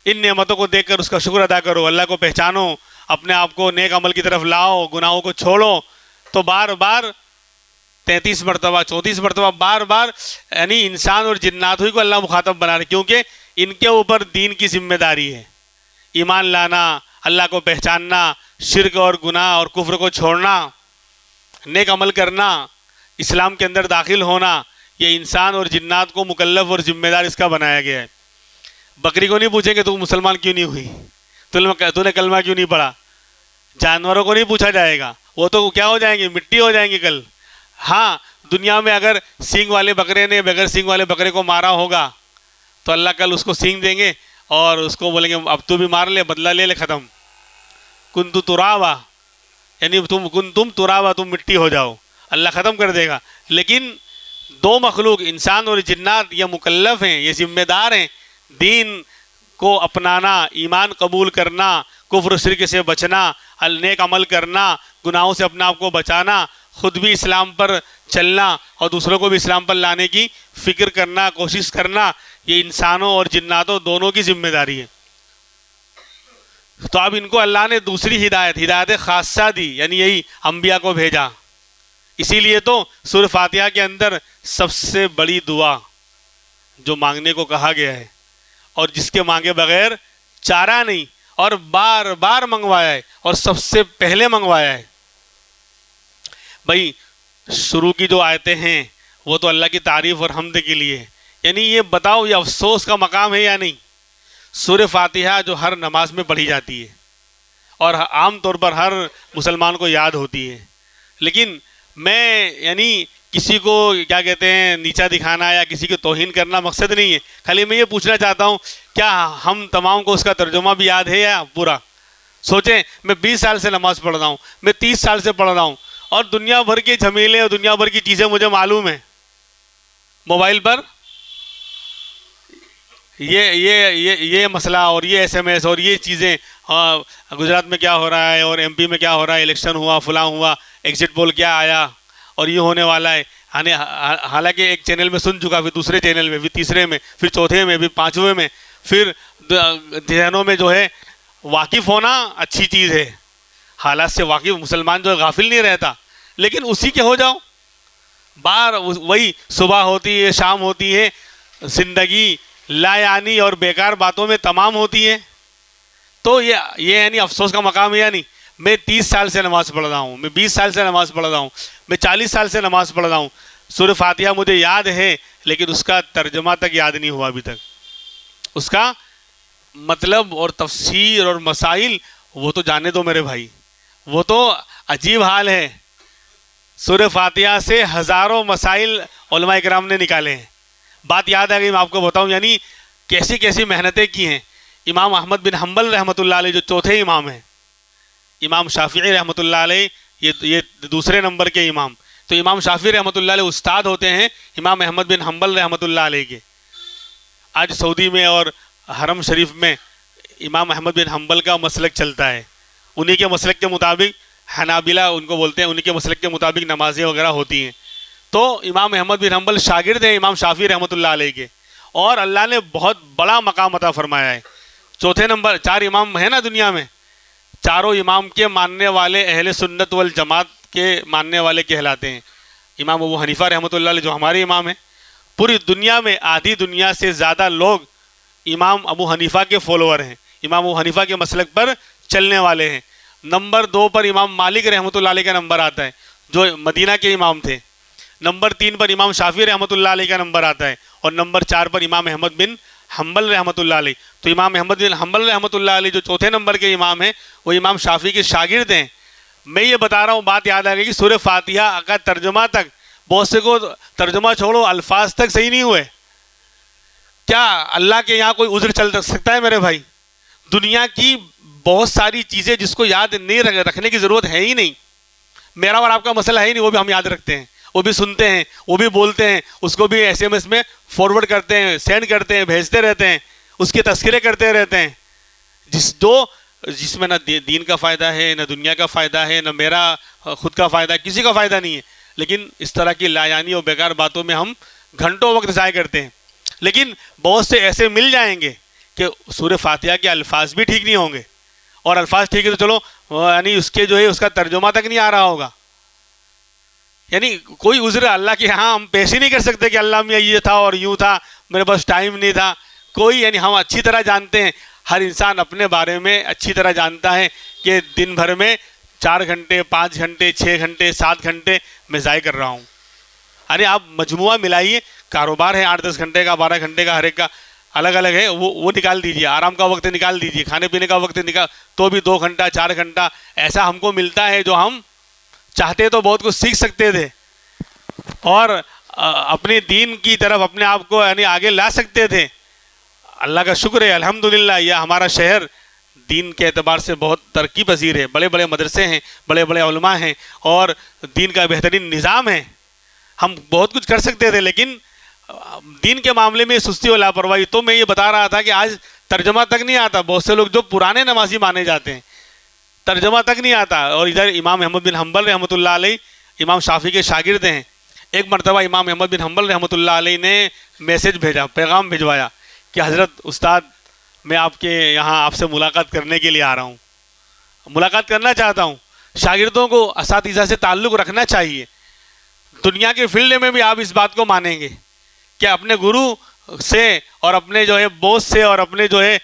ان نعمتوں کو دیکھ کر اس کا شکر ادا کرو، اللہ کو پہچانو، اپنے آپ کو نیک عمل کی طرف لاؤ، گناہوں کو چھوڑو۔ تو بار بار 33 مرتبہ 34 مرتبہ بار بار یعنی انسان اور جنات ہوئی کو اللہ مخاطب بنا رہے، کیونکہ ان کے اوپر دین کی ذمہ داری ہے، ایمان لانا، اللہ کو پہچاننا، شرک اور گناہ اور کفر کو چھوڑنا، نیک عمل کرنا، اسلام کے اندر داخل ہونا، یہ انسان اور جنات کو مکلف اور ذمہ دار اس کا بنایا گیا ہے۔ بکری کو نہیں پوچھیں کہ تو مسلمان کیوں نہیں ہوئی، تو نے کلمہ کیوں نہیں پڑھا۔ جانوروں کو نہیں پوچھا جائے گا، وہ تو کیا ہو جائیں گے، مٹی ہو جائیں گے کل۔ ہاں دنیا میں اگر سینگ والے بکرے نے بغیر سینگ والے بکرے کو مارا ہوگا تو اللہ کل اس کو سینگ دیں گے اور اس کو بولیں گے اب تو بھی مار لے، بدلہ لے لے، ختم۔ کنتُ ترابا، یعنی تم ترابا، تم مٹی ہو جاؤ، اللہ ختم کر دے گا۔ لیکن دو مخلوق انسان اور جنات یہ مکلف ہیں، یہ ذمہ دار ہیں، دین کو اپنانا، ایمان قبول کرنا، کفر و شرک سے بچنا، نیک عمل کرنا، گناہوں سے اپنے آپ کو بچانا، خود بھی اسلام پر چلنا اور دوسروں کو بھی اسلام پر لانے کی فکر کرنا، کوشش کرنا، یہ انسانوں اور جناتوں دونوں کی ذمہ داری ہے۔ تو اب ان کو اللہ نے دوسری ہدایت خاصہ دی، یعنی یہی انبیاء کو بھیجا۔ اسی لیے تو سورہ فاتحہ کے اندر سب سے بڑی دعا جو مانگنے کو کہا گیا ہے اور جس کے مانگے بغیر چارہ نہیں، اور بار بار منگوایا ہے اور سب سے پہلے منگوایا ہے۔ بھائی شروع کی جو آیتیں ہیں وہ تو اللہ کی تعریف اور حمد کے لیے، یعنی یہ بتاؤ یہ افسوس کا مقام ہے یا نہیں؟ سورہ فاتحہ جو ہر نماز میں پڑھی جاتی ہے اور عام طور پر ہر مسلمان کو یاد ہوتی ہے، لیکن میں یعنی کسی کو کیا کہتے ہیں نیچا دکھانا یا کسی کو توہین کرنا مقصد نہیں ہے، خالی میں یہ پوچھنا چاہتا ہوں کیا ہم تمام کو اس کا ترجمہ بھی یاد ہے یا پورا؟ سوچیں میں 20 سال سے نماز پڑھ رہا ہوں، میں 30 سال سے پڑھ رہا ہوں، اور دنیا بھر کے جھمیلے اور دنیا بھر کی چیزیں مجھے معلوم ہیں۔ موبائل پر یہ مسئلہ اور یہ SMS اور یہ چیزیں، گجرات میں کیا ہو رہا ہے اور MP میں کیا ہو رہا ہے، الیکشن ہوا، فلاں ہوا، ایگزٹ پول کیا آیا اور یہ ہونے والا ہے، حالانکہ ایک چینل میں سن چکا، پھر دوسرے چینل میں، پھر تیسرے میں، پھر چوتھے میں، پھر پانچویں میں، پھر ذہنوں میں جو ہے واقف ہونا اچھی چیز ہے، حالات سے واقف مسلمان جو ہے غافل نہیں رہتا، لیکن اسی کے ہو جاؤ، بار وہی صبح ہوتی ہے، شام ہوتی ہے، زندگی لا یعنی اور بیکار باتوں میں تمام ہوتی ہے، تو یہ یعنی افسوس کا مقام ہے یا نہیں؟ میں 30 سال سے نماز پڑھ رہا ہوں، میں 20 سال سے نماز پڑھ رہا ہوں، میں 40 سال سے نماز پڑھ رہا ہوں، سورہ فاتحہ مجھے یاد ہے لیکن اس کا ترجمہ تک یاد نہیں ہوا ابھی تک، اس کا مطلب اور تفسیر اور مسائل وہ تو جانے دو میرے بھائی، وہ تو عجیب حال ہے۔ سورہ فاتحہ سے ہزاروں مسائل علماء اکرام نے نکالے ہیں۔ بات یاد آ گئی، میں آپ کو بتاؤں یعنی کیسی کیسی محنتیں کی ہیں۔ امام احمد بن حنبل رحمۃ اللہ علیہ جو چوتھے امام ہیں، امام شافعی رحمۃ اللہ علیہ یہ دوسرے نمبر کے امام، تو امام شافعی رحمۃ اللہ علیہ استاد ہوتے ہیں امام احمد بن حنبل رحمۃ اللہ علیہ کے۔ آج سعودی میں اور حرم شریف میں امام احمد بن حنبل کا مسلک چلتا ہے، انہی کے مسلک کے مطابق حنابلہ ان کو بولتے ہیں، انہی کے مسلک کے مطابق نمازیں وغیرہ ہوتی ہیں۔ تو امام احمد بن حنبل شاگرد ہیں امام شافعی رحمۃ اللہ علیہ کے، اور اللہ نے بہت بڑا مقام عطا فرمایا ہے۔ چوتھے نمبر، 4 امام ہیں نا دنیا میں، چاروں امام کے ماننے والے اہل سنت والجماعت کے ماننے والے کہلاتے ہیں۔ امام ابو حنیفہ رحمۃ اللہ علیہ جو ہمارے امام ہیں، پوری دنیا میں آدھی دنیا سے زیادہ لوگ امام ابو حنیفہ کے فالوور ہیں، امام ابو حنیفہ کے مسلک پر چلنے والے ہیں۔ نمبر 2 پر امام مالک رحمۃ اللہ علیہ کا نمبر آتا ہے جو مدینہ کے امام تھے۔ نمبر 3 پر امام شافعی رحمۃ اللہ علیہ کا نمبر آتا ہے اور نمبر 4 پر امام احمد بن حنبل رحمۃ اللہ علیہ. تو امام احمد بن حنبل رحمۃ اللہ علیہ جو چوتھے نمبر کے امام ہیں وہ امام شافعی کے شاگرد ہیں. میں یہ بتا رہا ہوں، بات یاد آ گئی کہ سورہ فاتحہ کا ترجمہ تک بہت سے کو ترجمہ چھوڑو الفاظ تک صحیح نہیں ہوئے. کیا اللہ کے یہاں کوئی عذر چل سکتا ہے میرے بھائی؟ دنیا کی بہت ساری چیزیں جس کو یاد نہیں رکھنے کی ضرورت ہے ہی نہیں. میرا اور آپ کا مسئلہ ہے ہی نہیں، وہ بھی ہم یاد رکھتے ہیں، وہ بھی سنتے ہیں، وہ بھی بولتے ہیں، اس کو بھی SMS میں فارورڈ کرتے ہیں، سینڈ کرتے ہیں، بھیجتے رہتے ہیں، اس کے تذکرے کرتے رہتے ہیں، جس میں نہ دین کا فائدہ ہے، نہ دنیا کا فائدہ ہے، نہ میرا خود کا فائدہ ہے، کسی کا فائدہ نہیں ہے. لیکن اس طرح کی لایانی اور بیکار باتوں میں ہم گھنٹوں وقت ضائع کرتے ہیں. لیکن بہت سے ایسے مل جائیں گے کہ سورہ فاتحہ کے الفاظ بھی ٹھیک نہیں ہوں گے، اور الفاظ ٹھیک ہے تو چلو یعنی اس کے جو ہے اس کا ترجمہ تک نہیں آ رہا ہوگا. یعنی کوئی عذر اللہ کے ہاں ہم پیش ہی نہیں کر سکتے کہ اللہ میں یہ تھا اور یوں تھا، میرے پاس ٹائم نہیں تھا. کوئی یعنی ہم اچھی طرح جانتے ہیں، ہر انسان اپنے بارے میں اچھی طرح جانتا ہے کہ دن بھر میں 4 گھنٹے 5 گھنٹے 6 گھنٹے 7 گھنٹے میں ضائع کر رہا ہوں. ارے آپ مجموعہ ملائیے، کاروبار ہے 8-10 گھنٹے کا 12 گھنٹے کا، ہر ایک کا الگ الگ ہے، وہ نکال دیجئے. آرام کا وقت نکال دیجئے، کھانے پینے کا وقت نکال تو بھی 2 گھنٹہ 4 گھنٹہ ایسا ہم کو ملتا ہے جو ہم چاہتے تو بہت کچھ سیکھ سکتے تھے اور اپنے دین کی طرف اپنے آپ کو یعنی آگے لا سکتے تھے. اللہ کا شکر ہے الحمدللہ یہ ہمارا شہر دین کے اعتبار سے بہت ترقی پذیر ہے. بڑے بڑے مدرسے ہیں، بڑے بڑے علماء ہیں اور دین کا بہترین نظام ہے. ہم بہت کچھ کر سکتے تھے لیکن دین کے معاملے میں سستی اور لاپرواہی. تو میں یہ بتا رہا تھا کہ آج ترجمہ تک نہیں آتا. بہت سے لوگ جو پرانے نمازی مانے جاتے ہیں ترجمہ تک نہیں آتا، اور ادھر امام احمد بن حنبل رحمۃ اللہ علیہ امام شافعی کے شاگرد ہیں. ایک مرتبہ امام احمد بن حنبل رحمۃ اللہ علیہ نے میسیج بھیجا، پیغام بھجوایا کہ حضرت استاد میں آپ کے یہاں آپ سے ملاقات کرنے کے لیے آ رہا ہوں، ملاقات کرنا چاہتا ہوں. شاگردوں کو اساتذہ سے تعلق رکھنا چاہیے. دنیا کے فیلڈ میں بھی آپ اس بات کو مانیں گے کہ اپنے گرو سے اور اپنے جو ہے بوس سے اور اپنے جو ہے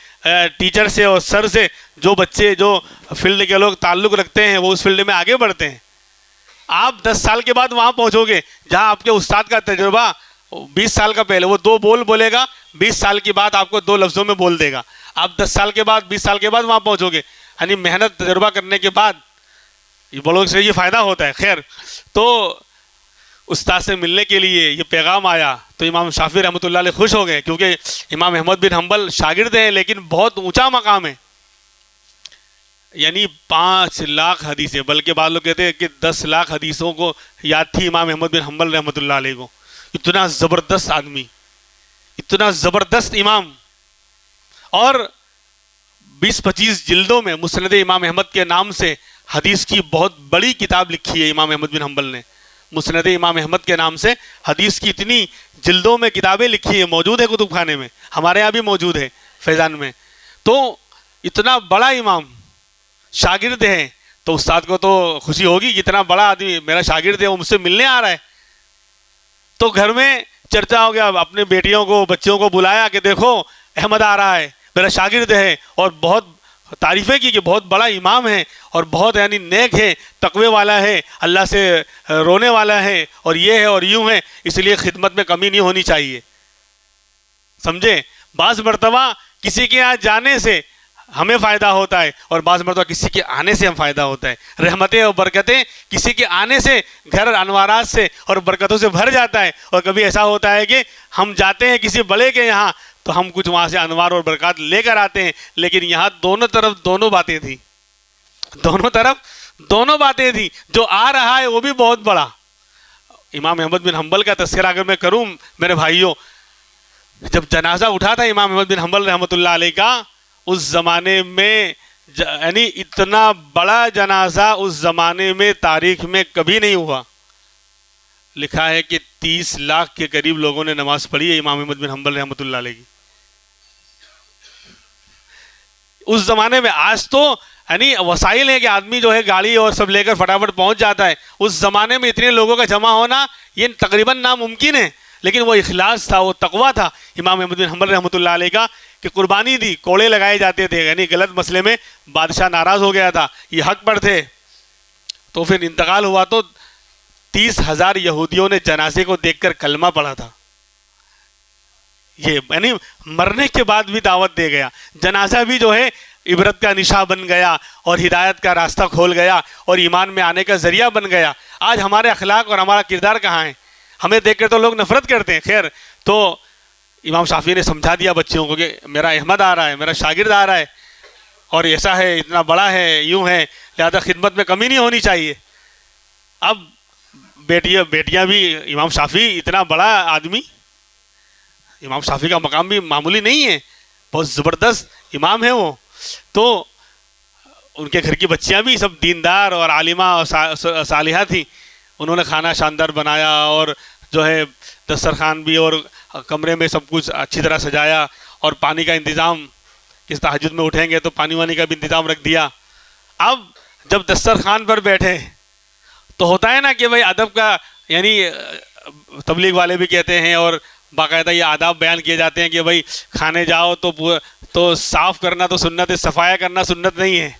ٹیچر سے اور سر سے جو بچے جو فیلڈ کے لوگ تعلق رکھتے ہیں وہ اس فیلڈ میں آگے بڑھتے ہیں. آپ 10 سال کے بعد وہاں پہنچو گے جہاں آپ کے استاد کا تجربہ 20 سال کا پہلے وہ 2 بول بولے گا، 20 سال کے بعد آپ کو 2 لفظوں میں بول دے گا. آپ 10 سال کے بعد 20 سال کے بعد وہاں پہنچو گے، یعنی محنت تجربہ کرنے کے بعد یہ بولو سے یہ فائدہ ہوتا ہے. خیر، تو استاد سے ملنے کے لیے یہ پیغام آیا تو امام شافعی رحمۃ اللہ علیہ خوش ہو گئے، کیونکہ امام احمد بن حنبل شاگرد ہیں لیکن بہت اونچا مقام ہے. یعنی 5 لاکھ حدیثیں، بلکہ بعض لوگ کہتے ہیں کہ 10 لاکھ حدیثوں کو یاد تھی امام احمد بن حنبل رحمۃ اللہ علیہ کو. اتنا زبردست آدمی، اتنا زبردست امام. اور 20-25 جلدوں میں مسند امام احمد کے نام سے حدیث کی بہت بڑی کتاب لکھی ہے امام احمد بن حنبل نے. مسند امام احمد کے نام سے حدیث کی اتنی جلدوں میں کتابیں لکھی ہیں، موجود ہے کتب خانے میں، ہمارے یہاں بھی موجود ہے فیضان میں. تو اتنا بڑا امام شاگرد ہے تو استاد کو تو خوشی ہوگی کہ اتنا بڑا آدمی میرا شاگرد ہے، وہ مجھ سے ملنے آ رہا ہے. تو گھر میں چرچا ہو گیا، اپنے بیٹیوں کو بچوں کو بلایا کہ دیکھو احمد آ رہا ہے، میرا شاگرد ہے، اور بہت تعریفیں کی کہ بہت بڑا امام ہے اور بہت یعنی نیک ہے، تقوی والا ہے، اللہ سے رونے والا ہے، اور یہ ہے اور یوں ہے، اس لیے خدمت میں کمی نہیں ہونی چاہیے. سمجھے؟ بعض مرتبہ کسی کے یہاں جانے سے ہمیں فائدہ ہوتا ہے اور بعض مرتبہ کسی کے آنے سے ہم فائدہ ہوتا ہے. رحمتیں اور برکتیں کسی کے آنے سے گھر انوارات سے اور برکتوں سے بھر جاتا ہے، اور کبھی ایسا ہوتا ہے کہ ہم جاتے ہیں کسی بڑے کے یہاں تو ہم کچھ وہاں سے انوار اور برکات لے کر آتے ہیں، لیکن یہاں دونوں طرف دونوں باتیں تھیں، دونوں طرف دونوں باتیں تھیں. جو آ رہا ہے وہ بھی بہت بڑا. امام احمد بن حنبل کا تذکرہ اگر میں کروں میرے بھائیوں، جب جنازہ اٹھا تھا امام احمد بن حنبل رحمۃ اللہ علیہ کا، اس زمانے میں یعنی اتنا بڑا جنازہ اس زمانے میں تاریخ میں کبھی نہیں ہوا. لکھا ہے کہ 30 لاکھ کے قریب لوگوں نے نماز پڑھی ہے امام احمد بن حنبل رحمۃ اللہ علیہ کی اس زمانے میں. آج تو یعنی وسائل ہیں کہ آدمی جو ہے گاڑی اور سب لے کر فٹافٹ پہنچ جاتا ہے. اس زمانے میں اتنے لوگوں کا جمع ہونا یہ تقریباً ناممکن ہے، لیکن وہ اخلاص تھا، وہ تقویٰ تھا امام احمد بن حنبل رحمۃ اللہ علیہ کا کہ قربانی دی، کوڑے لگائے جاتے تھے. یعنی غلط مسئلے میں بادشاہ ناراض ہو گیا تھا، یہ حق پر تھے، تو پھر انتقال ہوا تو 30,000 یہودیوں نے جنازے کو دیکھ کر کلمہ پڑھا تھا. یہ یعنی مرنے کے بعد بھی دعوت دے گیا. جنازہ بھی جو ہے عبرت کا نشاں بن گیا اور ہدایت کا راستہ کھول گیا اور ایمان میں آنے کا ذریعہ بن گیا. آج ہمارے اخلاق اور ہمارا کردار کہاں ہے؟ ہمیں دیکھ کر تو لوگ نفرت کرتے ہیں. خیر تو امام شافعی نے سمجھا دیا بچوں کو کہ میرا احمد آ رہا ہے, میرا شاگرد آ رہا ہے, اور ایسا ہے, اتنا بڑا ہے, یوں ہے, لہذا خدمت میں کمی نہیں ہونی چاہیے. اب بیٹیاں بھی, امام شافعی اتنا بڑا آدمی, امام شافعی کا مقام بھی معمولی نہیں ہے, بہت زبردست امام ہے وہ. تو ان کے گھر کی بچیاں بھی سب دیندار اور عالمہ اور صالحہ تھیں. انہوں نے کھانا شاندار بنایا اور جو ہے دسترخوان بھی اور کمرے میں سب کچھ اچھی طرح سجایا, اور پانی کا انتظام, کس تہجد میں اٹھیں گے تو پانی وانی کا بھی انتظام رکھ دیا. اب جب دسترخوان پر بیٹھے تو ہوتا ہے نا کہ بھائی ادب کا, یعنی تبلیغ والے بھی کہتے ہیں اور باقاعدہ یہ آداب بیان کیے جاتے ہیں کہ بھائی کھانے جاؤ تو صاف کرنا تو سنت ہے, صفایا کرنا سنت نہیں ہے.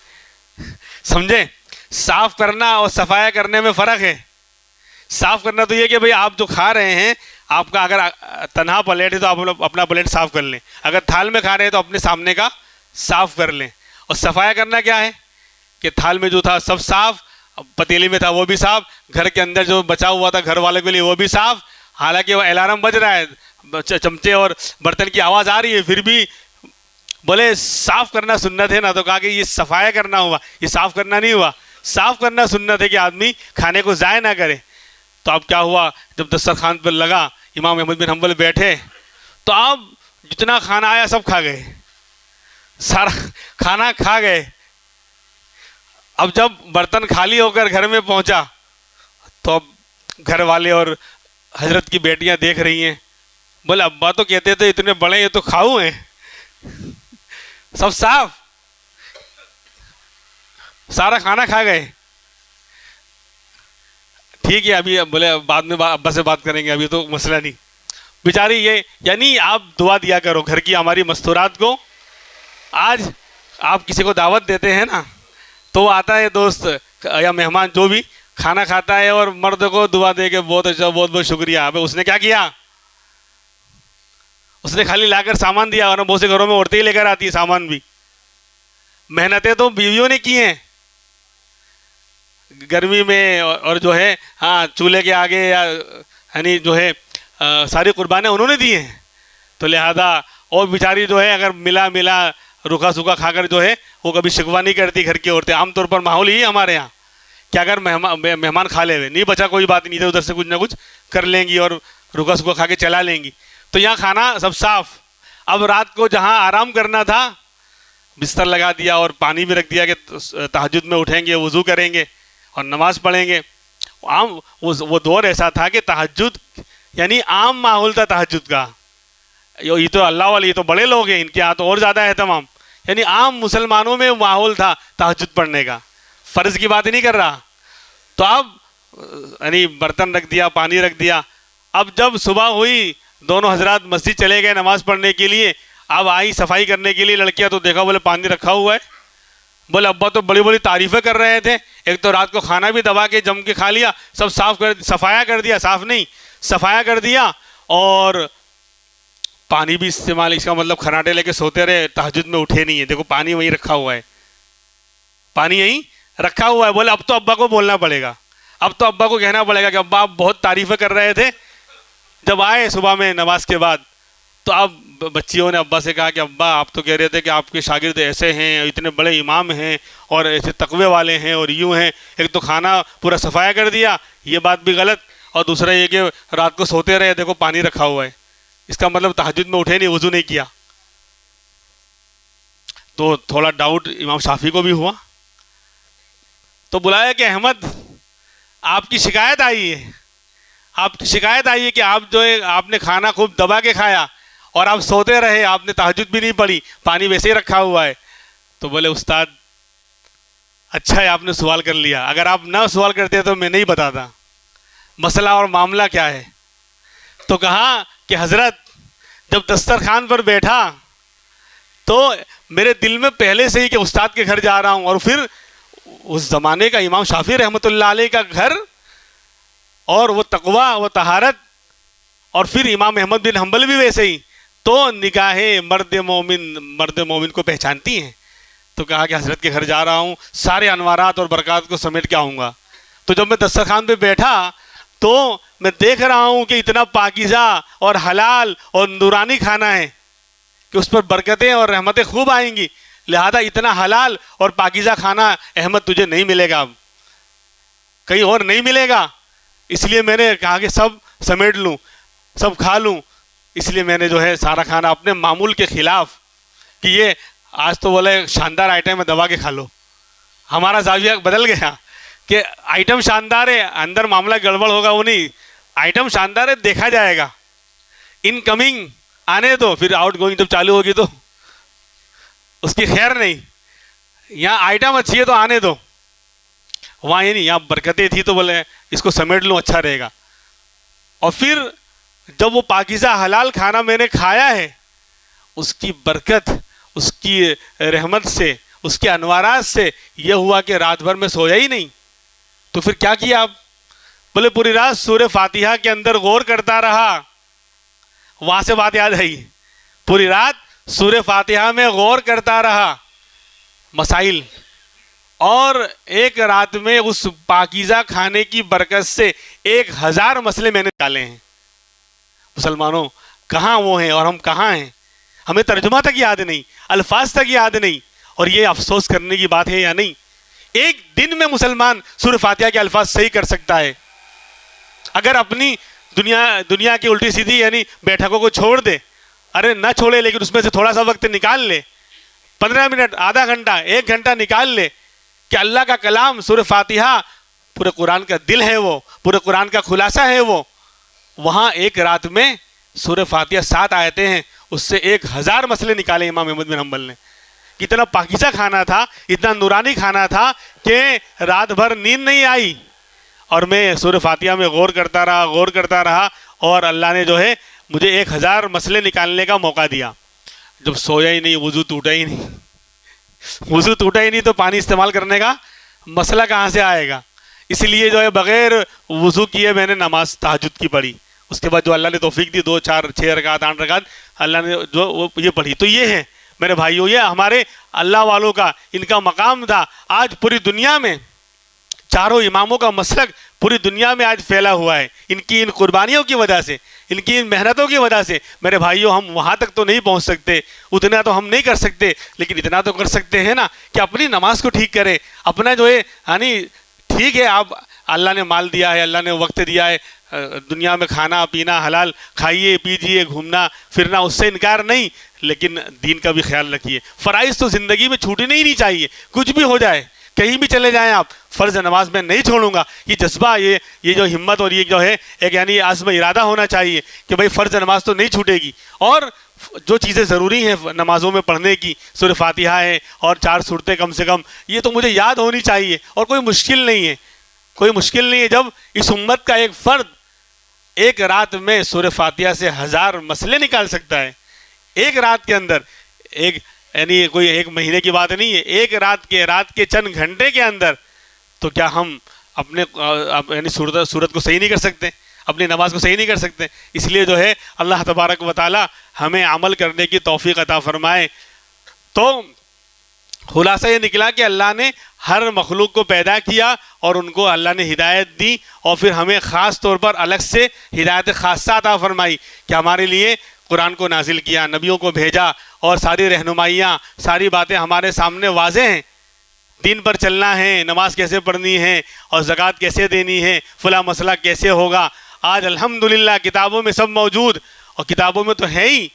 سمجھے؟ صاف کرنا اور صفایا کرنے میں فرق ہے. صاف کرنا تو یہ کہ بھئی آپ جو کھا رہے ہیں, آپ کا اگر تنہا پلیٹ ہے تو آپ اپنا پلیٹ صاف کر لیں, اگر تھال میں کھا رہے ہیں تو اپنے سامنے کا صاف کر لیں. اور صفایا کرنا کیا ہے کہ تھال میں جو تھا سب صاف, پتیلی میں تھا وہ بھی صاف, گھر کے اندر جو بچا ہوا تھا گھر والوں کے لیے وہ بھی صاف. حالانکہ وہ الارم بج رہا ہے, چمچے اور برتن کی آواز آ رہی ہے, پھر بھی بولے صاف کرنا سنت ہے نا. تو کہا کہ یہ صفایا کرنا ہوا, یہ صاف کرنا نہیں ہوا. صاف کرنا سنت ہے کہ آدمی کھانے کو ضائع نہ کرے. تو اب کیا ہوا, جب دسترخوان پر لگا, امام احمد بن حنبل بیٹھے, تو اب جتنا کھانا آیا سب کھا گئے, سارا کھانا کھا گئے. اب جب برتن خالی ہو کر گھر میں پہنچا تو اب گھر والے اور حضرت کی بیٹیاں دیکھ رہی ہیں. بولے ابا تو کہتے تھے اتنے بڑے, یہ تو کھاؤ ہیں, سب صاف, سارا کھانا کھا گئے. ٹھیک ہے ابھی بولے بعد میں ابا سے بات کریں گے, ابھی تو مسئلہ نہیں. بیچاری یہ, یعنی آپ دعا دیا کرو گھر کی ہماری مستورات کو. آج آپ کسی کو دعوت دیتے ہیں نا تو وہ آتا ہے دوست یا مہمان جو بھی کھانا کھاتا ہے اور مرد کو دعا دے کے بہت اچھا, بہت بہت شکریہ. اب اس نے کیا کیا, اس نے خالی لا کر سامان دیا, اور بہت سے گھروں میں عورتیں ہی لے کر آتی ہیں سامان بھی. محنتیں تو بیویوں نے کی ہیں گرمی میں, اور جو ہے ہاں چولہے کے آگے یا یعنی جو ہے ساری قربانیں انہوں نے دی ہیں. تو لہذا اور بیچاری جو ہے اگر ملا روکھا سوکھا کھا کر جو ہے وہ کبھی شکوہ نہیں کرتی گھر کی عورتیں. عام طور پر ماحول ہی ہمارے یہاں کہ اگر مہمان کھا لے ہوئے نہیں بچا کوئی بات نہیں, ادھر سے کچھ نہ کچھ کر لیں گی اور روکھا سوکھا کھا کے چلا لیں گی. تو یہاں کھانا سب صاف. اب رات کو جہاں آرام کرنا تھا بستر لگا دیا اور پانی بھی رکھ دیا کہ تہجد میں اٹھیں گے, وضو کریں گے اور نماز پڑھیں گے. عام وہ دور ایسا تھا کہ تہجد یعنی عام ماحول تھا تہجد کا. یہ تو اللہ والے, یہ تو بڑے لوگ ہیں, ان کے ہاں تو اور زیادہ اہتمام. یعنی عام مسلمانوں میں ماحول تھا تہجد پڑھنے کا, فرض کی بات نہیں کر رہا. تو اب یعنی برتن رکھ دیا, پانی رکھ دیا. اب جب صبح ہوئی دونوں حضرات مسجد چلے گئے نماز پڑھنے کے لیے. اب آئی صفائی کرنے کے لیے لڑکیاں, تو دیکھا بولے پانی رکھا ہوا ہے. بولے ابا تو بڑی بڑی تعریفیں کر رہے تھے, ایک تو رات کو کھانا بھی دبا کے جم کے کھا لیا, سب صفایا کر دیا, صاف نہیں صفایا کر دیا, اور پانی بھی استعمال, اس کا مطلب کھراٹے لے کے سوتے رہے, تہجد میں اٹھے نہیں ہیں. دیکھو پانی وہیں رکھا ہوا ہے, پانی یہیں رکھا ہوا ہے. بولے اب تو ابا کو بولنا پڑے گا, اب تو ابا کو کہنا پڑے گا کہ ابا آپ بہت تعریفیں کر رہے تھے جب آئے صبح میں نماز کے بعد. تو اب بچیوں نے ابا سے کہا کہ ابا آپ تو کہہ رہے تھے کہ آپ کے شاگرد ایسے ہیں, اتنے بڑے امام ہیں اور ایسے تقوی والے ہیں اور یوں ہیں, ایک تو کھانا پورا صفایا کر دیا, یہ بات بھی غلط, اور دوسرا یہ کہ رات کو سوتے رہے, دیکھو پانی رکھا ہوا ہے, اس کا مطلب تہجد میں اٹھے نہیں, وضو نہیں کیا. تو تھوڑا ڈاؤٹ امام شافعی کو بھی ہوا. تو بلایا کہ احمد آپ کی شکایت آئی ہے, آپ کی شکایت آئی ہے کہ آپ جو ہے آپ نے کھانا خوب دبا کے کھایا اور آپ سوتے رہے, آپ نے تہجد بھی نہیں پڑھی, پانی ویسے ہی رکھا ہوا ہے. تو بولے استاد اچھا ہے آپ نے سوال کر لیا, اگر آپ نہ سوال کرتے تو میں نہیں بتاتا مسئلہ اور معاملہ کیا ہے. تو کہا کہ حضرت جب دسترخوان پر بیٹھا تو میرے دل میں پہلے سے ہی کہ استاد کے گھر جا رہا ہوں, اور پھر اس زمانے کا امام شافعی رحمۃ اللہ علیہ کا گھر, اور وہ تقوی و طہارت. اور پھر امام احمد بن حنبل بھی ویسے ہی. تو نگاہیں مرد مومن کو پہچانتی ہیں. تو کہا کہ حضرت کے گھر جا رہا ہوں, سارے انوارات اور برکات کو سمیٹ کے آؤں گا. تو جب میں دسترخوان پہ بیٹھا تو میں دیکھ رہا ہوں کہ اتنا پاکیزہ اور حلال اور نورانی کھانا ہے کہ اس پر برکتیں اور رحمتیں خوب آئیں گی. لہذا اتنا حلال اور پاکیزہ کھانا احمد تجھے نہیں ملے گا, اب کہیں اور نہیں ملے گا. اس لیے میں نے کہا کہ سب سمیٹ لوں, سب کھا لوں. اس لیے میں نے جو ہے سارا کھانا اپنے معمول کے خلاف کہ یہ آج تو بولے شاندار آئٹم ہے, دبا کے کھا لو. ہمارا زاویہ بدل گیا کہ آئٹم شاندار ہے, اندر معاملہ گڑبڑ ہوگا وہ نہیں. آئٹم شاندار ہے, دیکھا جائے گا. ان کمنگ آنے دو, پھر آؤٹ گوئنگ جب چالو ہوگی تو اس کی خیر نہیں. یہاں آئٹم اچھی ہے تو آنے دو, وہاں یہ نہیں. یہاں برکتیں تھی تو بولے اس کو سمیٹ لوں, اچھا رہے گا. اور پھر جب وہ پاکیزہ حلال کھانا میں نے کھایا ہے, اس کی برکت, اس کی رحمت سے, اس کے انوارات سے یہ ہوا کہ رات بھر میں سویا ہی نہیں. تو پھر کیا کیا آپ؟ بولے پوری رات سورہ فاتحہ کے اندر غور کرتا رہا. وہاں سے بات یاد آئی, پوری رات سورہ فاتحہ میں غور کرتا رہا مسائل. اور ایک رات میں اس پاکیزہ کھانے کی برکت سے 1000 مسئلے میں نے نکالے ہیں. مسلمانوں کہاں وہ ہیں اور ہم کہاں ہیں؟ ہمیں ترجمہ تک یاد نہیں, الفاظ تک یاد نہیں. اور یہ افسوس کرنے کی بات ہے یا نہیں؟ ایک دن میں مسلمان سورہ فاتحہ کے الفاظ صحیح کر سکتا ہے. اگر اپنی دنیا کی الٹی سیدھی یعنی بیٹھکوں کو چھوڑ دے, ارے نہ چھوڑے لیکن اس میں سے تھوڑا سا وقت نکال لے, 15 منٹ, آدھا گھنٹہ, 1 گھنٹہ نکال لے کہ اللہ کا کلام سورہ فاتحہ پورے قرآن کا دل ہے, وہ پورے قرآن کا خلاصہ ہے. وہ وہاں ایک رات میں سورہ فاتحہ 7 آیتیں ہیں, اس سے 1000 مسئلے نکالے امام احمد بن حنبل نے. اتنا پاکیزہ کھانا تھا, اتنا نورانی کھانا تھا کہ رات بھر نیند نہیں آئی. اور میں سورہ فاتحہ میں غور کرتا رہا اور اللہ نے جو ہے مجھے 1000 مسئلے نکالنے کا موقع دیا. جب سویا ہی نہیں, وضو ٹوٹا ہی نہیں تو پانی استعمال کرنے کا مسئلہ کہاں سے آئے گا؟ اس لیے جو ہے بغیر وضو کیے میں نے نماز تہجد کی پڑھی. اس کے بعد جو اللہ نے توفیق دی 2 4 6 رکعت 8 رکعت اللہ نے جو یہ پڑھی. تو یہ ہے میرے بھائیوں, یہ ہمارے اللہ والوں کا ان کا مقام تھا. آج پوری دنیا میں چاروں اماموں کا مسلک پوری دنیا میں آج پھیلا ہوا ہے, ان کی ان قربانیوں کی وجہ سے, ان کی ان محنتوں کی وجہ سے. میرے بھائیوں ہم وہاں تک تو نہیں پہنچ سکتے, اتنا تو ہم نہیں کر سکتے, لیکن اتنا تو کر سکتے ہیں نا کہ اپنی نماز کو ٹھیک کرے. اپنا جو ہے یعنی ٹھیک ہے, آپ اللہ نے مال دیا ہے, اللہ نے وقت دیا ہے, دنیا میں کھانا پینا حلال کھائیے پیجیے, گھومنا پھرنا, اس سے انکار نہیں, لیکن دین کا بھی خیال رکھیے. فرائض تو زندگی میں چھوٹنے ہی نہیں چاہیے, کچھ بھی ہو جائے, کہیں بھی چلے جائیں آپ, فرض نماز میں نہیں چھوڑوں گا. یہ جذبہ, یہ جو ہمت اور یہ جو ہے ایک یعنی عزم ارادہ ہونا چاہیے کہ بھائی فرض نماز تو نہیں چھوٹے گی. اور جو چیزیں ضروری ہیں نمازوں میں پڑھنے کی, سورہ فاتحہ ہے اور 4 سورتیں کم سے کم, یہ تو مجھے یاد ہونی چاہیے. اور کوئی مشکل نہیں ہے, جب اس امت کا ایک فرد ایک رات میں سورہ فاتحہ سے 1000 مسئلے نکال سکتا ہے, ایک رات کے اندر, ایک یعنی کوئی 1 مہینے کی بات نہیں ہے, ایک رات کے چند گھنٹے کے اندر. تو کیا ہم اپنے یعنی صورت کو صحیح نہیں کر سکتے, اپنی نماز کو صحیح نہیں کر سکتے؟ اس لیے جو ہے اللہ تبارک و تعالی ہمیں عمل کرنے کی توفیق عطا فرمائے. تو خلاصہ یہ نکلا کہ اللہ نے ہر مخلوق کو پیدا کیا اور ان کو اللہ نے ہدایت دی, اور پھر ہمیں خاص طور پر الگ سے ہدایت خاصہ عطا فرمائی کہ ہمارے لیے قرآن کو نازل کیا, نبیوں کو بھیجا, اور ساری رہنمائیاں, ساری باتیں ہمارے سامنے واضح ہیں. دین پر چلنا ہے, نماز کیسے پڑھنی ہے, اور زکوٰۃ کیسے دینی ہے, فلاں مسئلہ کیسے ہوگا. آج الحمدللہ کتابوں میں سب موجود, اور کتابوں میں تو ہے ہی,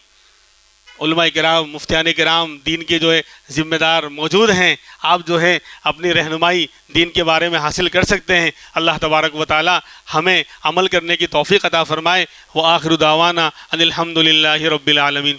علماء کرام, مفتیان کرام, دین کے جو ہے ذمہ دار موجود ہیں. آپ جو ہے اپنی رہنمائی دین کے بارے میں حاصل کر سکتے ہیں. اللہ تبارک و تعالی ہمیں عمل کرنے کی توفیق عطا فرمائے. وآخر دعوانا ان الحمدللہ رب العالمین.